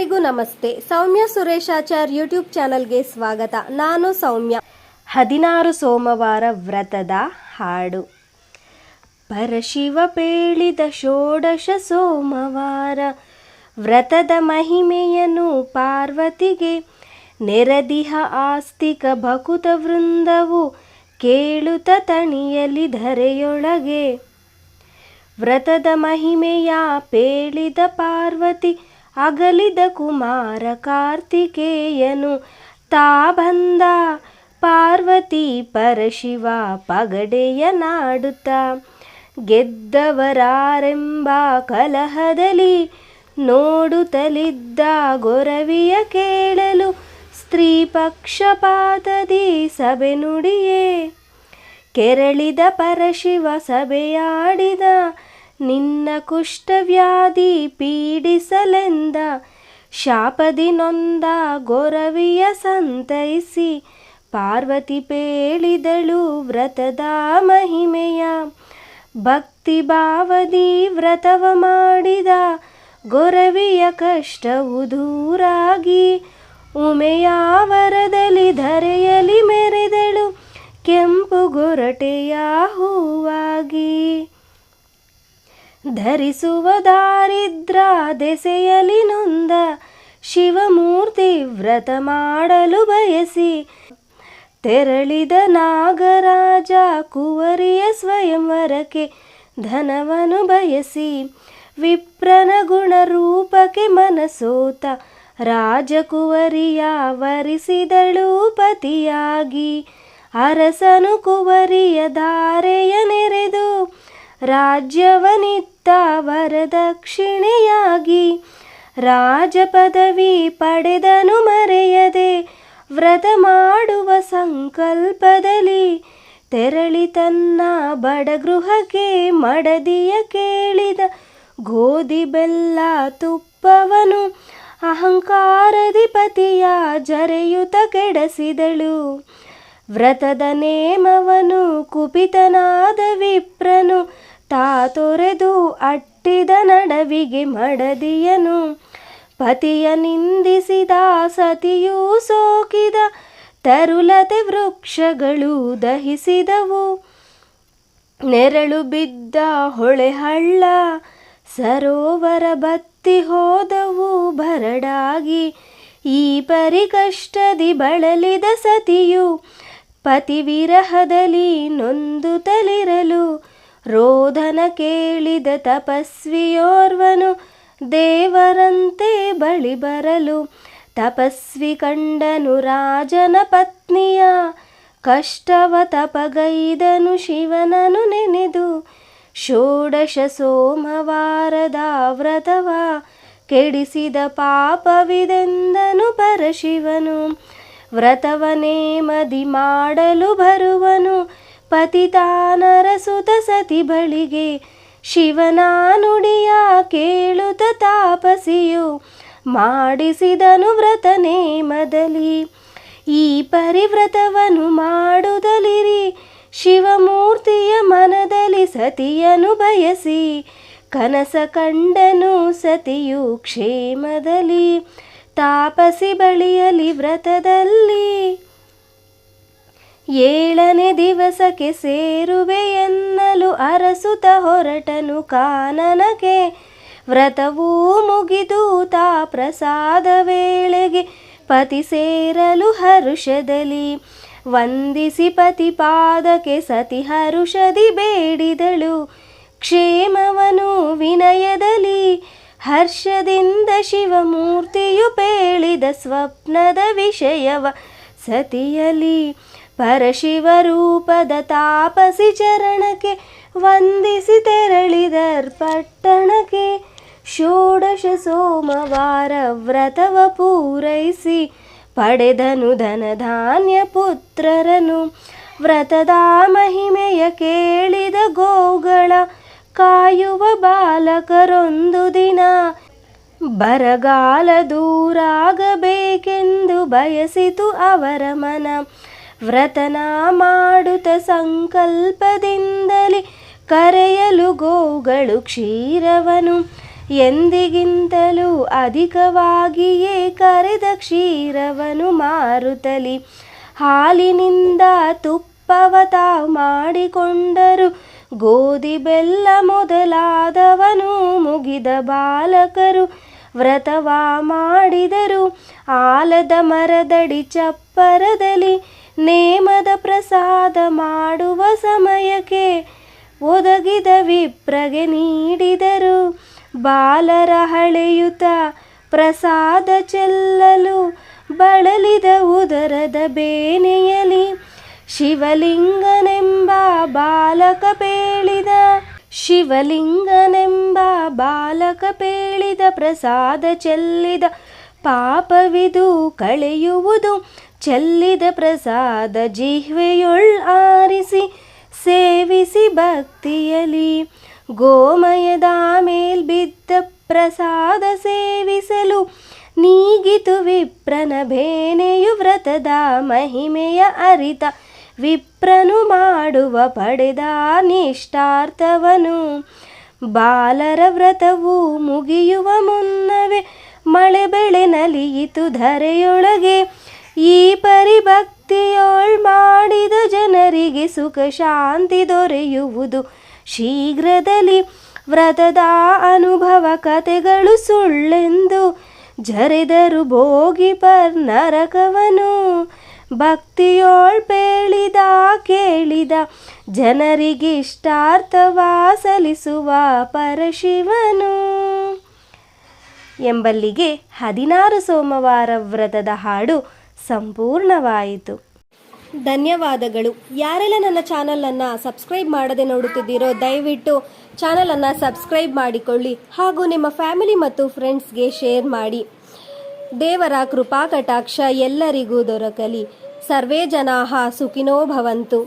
ಎಲ್ಲರಿಗೂ ನಮಸ್ತೆ. ಸೌಮ್ಯ ಸುರೇಶಾಚಾರ್ ಯೂಟ್ಯೂಬ್ ಚಾನಲ್ಗೆ ಸ್ವಾಗತ. ನಾನು ಸೌಮ್ಯ. 16 ಸೋಮವಾರ ವ್ರತದ ಹಾಡು. ಪರಶಿವ ಪೇಳಿದ ಷೋಡಶ ಸೋಮವಾರ ವ್ರತದ ಮಹಿಮೆಯನ್ನು ಪಾರ್ವತಿಗೆ ನೆರದಿಹ ಆಸ್ತಿಕ ಭಕುತ ವೃಂದವು ಕೇಳುತ್ತ ತಣಿಯಲಿ ಧರೆಯೊಳಗೆ. ವ್ರತದ ಮಹಿಮೆಯ ಪೇಳಿದ ಪಾರ್ವತಿ ಅಗಲಿದ ಕುಮಾರ ಕಾರ್ತಿಕೇಯನು ತಾ ಬಂದ. ಪಾರ್ವತಿ ಪರಶಿವ ಪಗಡೆಯ ನಾಡುತ್ತ ಗೆದ್ದವರಾರೆಂಬ ಕಲಹದಲ್ಲಿ ನೋಡುತ್ತಲಿದ್ದ ಗೊರವಿಯ ಕೇಳಲು ಸ್ತ್ರೀ ಪಕ್ಷಪಾತದಿ ಸಭೆ ನುಡಿಯೇ. ಕೆರಳಿದ ಪರಶಿವ ಸಭೆಯಾಡಿದ ನಿನ್ನ ಕುಷ್ಠವ್ಯಾಧಿ ಪೀಡಿಸಲೆಂದ. ಶಾಪದಿ ನೊಂದ ಗೊರವಿಯ ಸಂತೈಸಿ ಪಾರ್ವತಿ ಪೇಳಿದಳು ವ್ರತದ ಮಹಿಮೆಯ. ಭಕ್ತಿ ಭಾವದಿ ವ್ರತವ ಮಾಡಿದ ಗೊರವಿಯ ಕಷ್ಟವು ದೂರಾಗಿ ಉಮೆಯ ವರದಲ್ಲಿ ಧರೆಯಲಿ ಮೆರೆದಳು ಕೆಂಪು ಗೊರಟೆಯ ಹೂವಾಗಿ. ಧರಿಸುವ ದಾರಿದ್ರ ದೆಸೆಯಲಿ ನೊಂದ ಶಿವಮೂರ್ತಿ ವ್ರತ ಮಾಡಲು ಬಯಸಿ ತೆರಳಿದ ನಾಗರಾಜ ಕುವರಿಯ ಸ್ವಯಂವರಕ್ಕೆ ಧನವನು ಬಯಸಿ. ವಿಪ್ರನ ಗುಣರೂಪಕ್ಕೆ ಮನಸೋತ ರಾಜಕುವರಿಯ ವರಿಸಿದಳು ಪತಿಯಾಗಿ. ಅರಸನು ಕುವರಿಯ ಧಾರೆಯ ನೆರೆದು ರಾಜ್ಯವನಿತ್ತ ವರದಕ್ಷಿಣೆಯಾಗಿ. ರಾಜ ಪದವಿ ಪಡೆದನು ಮರೆಯದೆ ವ್ರತ ಮಾಡುವ ಸಂಕಲ್ಪದಲ್ಲಿ. ತೆರಳಿ ತನ್ನ ಬಡಗೃಹಕ್ಕೆ ಮಡದಿಯ ಕೇಳಿದ ಗೋಧಿ ಬೆಲ್ಲ ತುಪ್ಪವನು ಅಹಂಕಾರದಿ ಪತಿಯ ಜರೆಯುತ ಕೆಡಸಿದಳು. ವ್ರತದ ನೇಮವನು ಕುಪಿತನಾದ ವಿಪ್ರನು ತಾ ತೊರೆದು ಅಟ್ಟಿದ ನಡವಿಗೆ ಮಡದಿಯನು. ಪತಿಯ ನಿಂದಿಸಿದ ಸತಿಯೂ ಸೋಕಿದ ತರುಲತೆ ವೃಕ್ಷಗಳು ದಹಿಸಿದವು. ನೆರಳು ಬಿದ್ದ ಹೊಳೆಹಳ್ಳ ಸರೋವರ ಬತ್ತಿ ಹೋದವು ಬರಡಾಗಿ. ಈ ಪರಿ ಕಷ್ಟದಿ ಬಳಲಿದ ಸತಿಯು ಪತಿ ವಿರಹದಲ್ಲಿ ನೊಂದುತ್ತಲಿರಲು ರೋಧನ ಕೇಳಿದ ತಪಸ್ವಿಯೋರ್ವನು ದೇವರಂತೆ ಬಳಿ ಬರಲು. ತಪಸ್ವಿ ಕಂಡನು ರಾಜನ ಪತ್ನಿಯ ಕಷ್ಟವ ತಪಗೈದನು ಶಿವನನು ನೆನೆದು. ಷೋಡಶ ಸೋಮವಾರದ ವ್ರತವ ಕೆಡಿಸಿದ ಪಾಪವಿದೆಂದನು ಪರಶಿವನು. ವ್ರತವ ನೇಮದಿ ಮಾಡಲು ಬರುವನು ಪತಿತಾನರಸುತ ಸತಿ ಬಳಿಗೆ. ಶಿವನ ನುಡಿಯ ಕೇಳುತ್ತ ತಾಪಸಿಯು ಮಾಡಿಸಿದನು ವ್ರತ ನೇಮದಲ್ಲಿ. ಈ ಪರಿವ್ರತವನ್ನು ಮಾಡುತ್ತಲಿರಿ ಶಿವಮೂರ್ತಿಯ ಮನದಲ್ಲಿ ಸತಿಯನು ಬಯಸಿ. ಕನಸ ಕಂಡನು ಸತಿಯು ಕ್ಷೇಮದಲ್ಲಿ ತಾಪಸಿ ಬಳಿಯಲಿ ವ್ರತದಲ್ಲಿ. 7ನೇ ದಿವಸಕ್ಕೆ ಸೇರುವೆ ಎನ್ನಲು ಅರಸುತ ಹೊರಟನು ಕಾನನಕ್ಕೆ. ವ್ರತವೂ ಮುಗಿದು ತಾ ಪ್ರಸಾದ ವೇಳೆಗೆ ಪತಿ ಸೇರಲು ಹರುಷದಲ್ಲಿ. ವಂದಿಸಿ ಪತಿ ಪಾದಕ್ಕೆ ಸತಿ ಹರುಷದಿ ಬೇಡಿದಳು ಕ್ಷೇಮವನು ವಿನಯದಲ್ಲಿ. ಹರ್ಷದಿಂದ ಶಿವಮೂರ್ತಿಯು ಪೇಳಿದ ಸ್ವಪ್ನದ ವಿಷಯವ ಸತಿಯಲಿ. ಪರಶಿವ ರೂಪದ ತಾಪಸಿ ಚರಣಕ್ಕೆ ವಂದಿಸಿ ತೆರಳಿದರ್ಪಟ್ಟಣಕ್ಕೆ. ಷೋಡಶ ಸೋಮವಾರ ವ್ರತವ ಪೂರೈಸಿ ಪಡೆದನು ಧನಧಾನ್ಯ ಪುತ್ರರನು. ವ್ರತದ ಮಹಿಮೆಯ ಕೇಳಿದ ಗೋಗಳ ಕಾಯುವ ಬಾಲಕರೊಂದು ದಿನ ಬರಗಾಲ ದೂರಾಗಬೇಕೆಂದು ಬಯಸಿತು ಅವರ ಮನ. ವ್ರತನ ಮಾಡುತ್ತ ಸಂಕಲ್ಪದಿಂದಲೇ ಕರೆಯಲು ಗೋಗಳು ಕ್ಷೀರವನು ಎಂದಿಗಿಂತಲೂ ಅಧಿಕವಾಗಿಯೇ ಕರೆದ ಕ್ಷೀರವನು ಮಾರುತ್ತಲಿ. ಹಾಲಿನಿಂದ ತುಪ್ಪವ ತಾವು ಮಾಡಿಕೊಂಡರು, ಗೋಧಿ ಬೆಲ್ಲ ಮೊದಲಾದವನು ಮುಗಿದ ಬಾಲಕರು ವ್ರತವ ಮಾಡಿದರು. ಆಲದ ಮರದಡಿ ಚಪ್ಪರದಲ್ಲಿ ನೇಮದ ಪ್ರಸಾದ ಮಾಡುವ ಸಮಯಕ್ಕೆ ಒದಗಿದ ವಿಪ್ರಗೆ ನೀಡಿದರು. ಬಾಲರ ಹಳೆಯುತ ಪ್ರಸಾದ ಚೆಲ್ಲಲು ಬಳಲಿದ ಉದರದ ಬೇನೆಯಲಿ ಶಿವಲಿಂಗನೆಂಬ ಬಾಲಕ ಪೇಳಿದ ಪ್ರಸಾದ ಚೆಲ್ಲಿದ ಪಾಪವಿದು ಕಳೆಯುವುದು. ಚೆಲ್ಲಿದ ಪ್ರಸಾದ ಜಿಹ್ವೆಯೊಳ್ ಆರಿಸಿ ಸೇವಿಸಿ ಭಕ್ತಿಯಲಿ. ಗೋಮಯದ ಮೇಲ್ ಬಿದ್ದ ಪ್ರಸಾದ ಸೇವಿಸಲು ನೀಗಿತು ವಿಪ್ರನ ಬೇನೆಯು. ವ್ರತದ ಮಹಿಮೆಯ ಅರಿತ ವಿಪ್ರನು ಮಾಡುವ ಪಡೆದ ನಿಷ್ಠಾರ್ಥವನು. ಬಾಲರ ವ್ರತವು ಮುಗಿಯುವ ಮುನ್ನವೇ ಮಳೆ ಬೆಳೆ ನಲಿಯಿತು ಧರೆಯೊಳಗೆ. ಈ ಪರಿಭಕ್ತಿಯೊಳ್ ಮಾಡಿದ ಜನರಿಗೆ ಸುಖ ಶಾಂತಿ ದೊರೆಯುವುದು ಶೀಘ್ರದಲ್ಲಿ. ವ್ರತದ ಅನುಭವ ಕಥೆಗಳು ಸುಳ್ಳೆಂದು ಜರೆದರು ಭೋಗಿಪರ್ ನರಕವನು. ಭಕ್ತಿಯೊಳ್ ಪೇಳಿದ ಕೇಳಿದ ಜನರಿಗಿಷ್ಟಾರ್ಥವ ಸಲಿಸುವ ಪರಶಿವನು. ಎಂಬಲ್ಲಿಗೆ 16 ಸೋಮವಾರ ವ್ರತದ ಹಾಡು ಸಂಪೂರ್ಣವಾಯಿತು. ಧನ್ಯವಾದಗಳು. ಯಾರೆಲ್ಲ ನನ್ನ ಚಾನಲನ್ನು ಸಬ್ಸ್ಕ್ರೈಬ್ ಮಾಡದೆ ನೋಡುತ್ತಿದ್ದೀರೋ ದಯವಿಟ್ಟು ಚಾನಲನ್ನು ಸಬ್ಸ್ಕ್ರೈಬ್ ಮಾಡಿಕೊಳ್ಳಿ ಹಾಗೂ ನಿಮ್ಮ ಫ್ಯಾಮಿಲಿ ಮತ್ತು ಫ್ರೆಂಡ್ಸ್ಗೆ ಶೇರ್ ಮಾಡಿ. ದೇವರ ಕೃಪಾ ಕಟಾಕ್ಷ ಎಲ್ಲರಿಗೂ ದೊರಕಲಿ. ಸರ್ವೇ ಜನಾಃ ಸುಖಿನೋ ಭವಂತು.